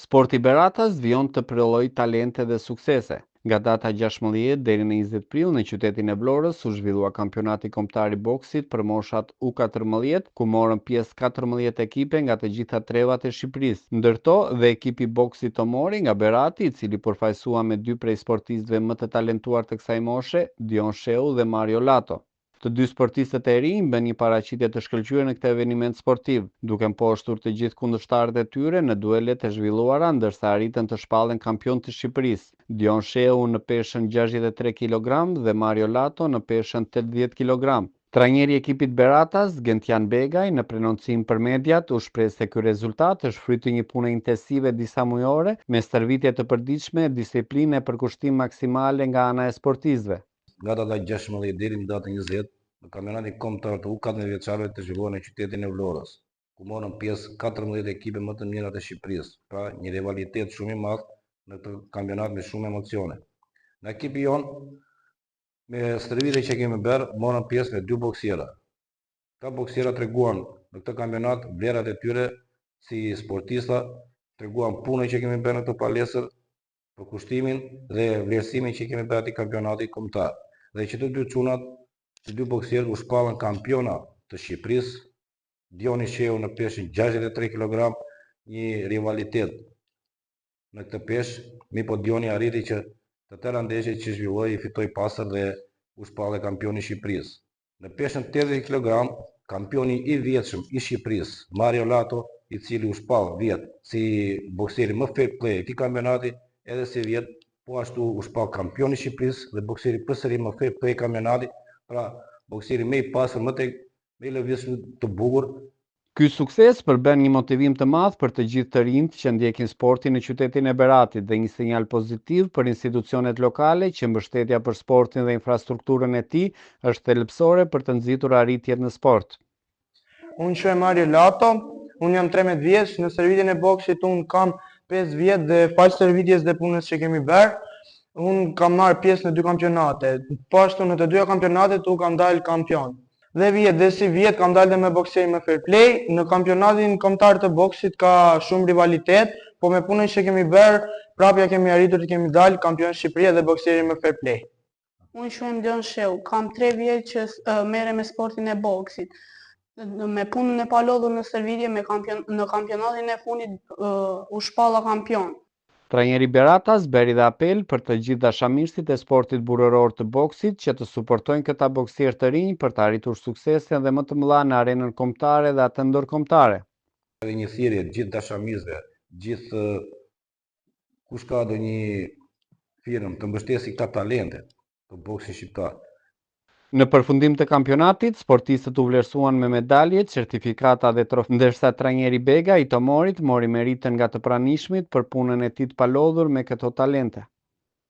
Sporti Beratas vijon të prellojë talente dhe suksese. Nga data 16 deri në 20 prill në qytetin e Vlorës u zhvillua kampionati kombëtar i boksit për moshat U14, ku morën pjesë 14 ekipe nga të gjitha trevat e Shqipërisë. Ndërto dhe ekipi boksit Tomori nga Berati, i cili përfaqësua me 2 prej sportistëve më të talentuar të kësaj moshe, Dion Sheu dhe Mario Lato. Të dy sportistët e rinj bën një paraqitje të shkëlqyer në këtë eveniment sportiv, duke mposhtur të gjithë kundërshtarët e tyre në duelet e zhvilluara, ndërsa arritën të shpallen kampion të Shqipërisë. Dion Sheu në peshën 63 kg dhe Mario Lato në peshën 80 kg. Trajneri i ekipit Beratas, Gentian Begaj, në prenoncim për mediat, u shpreh se ky rezultat është fryti i një pune intensive disa mujore me stërvitje të përditshme, disiplinë e përkushtim maksimale nga ana e sportistëve. Nga data 16 deri në datën 20, në kampionatin kombëtar të U14 vjeçarëve të zhvilluar në qytetin e Vlorës, ku morën pjesë 14 ekipe më të mira të Shqipërisë, pra një rivalitet shumë i madh në këtë kampionat me shumë emocione. Në ekipi jon, me stërvitje që kemi bërë, morën pjesë me 2 boksiera. Këta boksiera treguan në këtë kampionat vlerat e tyre si sportista, treguan punën që kemi bërë në këtë palestër, përkushtimin dhe vlerësimin që kemi bërë atij kampionati kombëtar. Dhe që të dy çunat, të dy boksierët u shpallën kampiona të Shqipërisë, Dioni Sheu në peshën 63 kg, një rivalitet në këtë peshë, po Dioni arriti që të tëra ndeshjet që zhvilloi i fitoi pastër dhe u shpallë kampioni i Shqipërisë. Në peshën 80 kg, kampioni i vjetshëm i Shqipërisë, Mario Lato, i cili u shpall vjet si boksieri më fair play i këtij kampionati, edhe si vjet, po ashtu u shpall kampioni i Shqipërisë dhe boksieri përsëri më fair play kampionati, pra boksieri më i pastër, më i lëvizshëm të bukur. Ky sukses përbën një motivim të madh për të gjithë të rinjt që ndjekin sportin në qytetin e Beratit dhe një sinjal pozitiv për institucionet lokale që mbështetja për sportin dhe infrastrukturën e tij është thelbësore për të nxitur arritjet në sport. Unë quhem Mario Lato, unë jam 13 vjeç, në stërvitjen e boksit unë kam 5 vjet dhe fal stërvitjes dhe punës që kemi bërë, unë kam marrë pjesë në 2 kampionate. Po ashtu në të dyja kampionatet u kam dalë kampion. Dhe vjet dhe si vjet kam dalë dhe me bokseri më fair play. Në kampionatin kombëtar të boksit ka shumë rivalitet, po me punën që kemi bërë, prapja kemi arritur të kemi dalë kampion Shqipëria dhe bokseri më fair play. Unë quhem Dion Sheu, kam 3 vjet që merrem me sportin e boksit. Me punën e palodhur në stërvitje në kampionatin e fundit u shpalla kampion. Trajneri Beratas bëri dhe apel për të gjithë dashamirësit e sportit burrëror të boksit që të suportojnë këta boksier të rinj për të arritur suksese dhe më të mëdha në arenën kombëtare dhe atë ndërkombëtare. Edhe një thirrje të gjithë dashamirësve, gjithë kush ka ndonjë firmë të mbështesë këta talente të boksit shqiptar. Në përfundim të kampionatit, sportistët u vlerësuan me medalje, certifikata dhe trofe, ndërsa trajneri Bega i Tomorit mori meritën nga të pranishmit për punën e tij të palodhur me këto talente.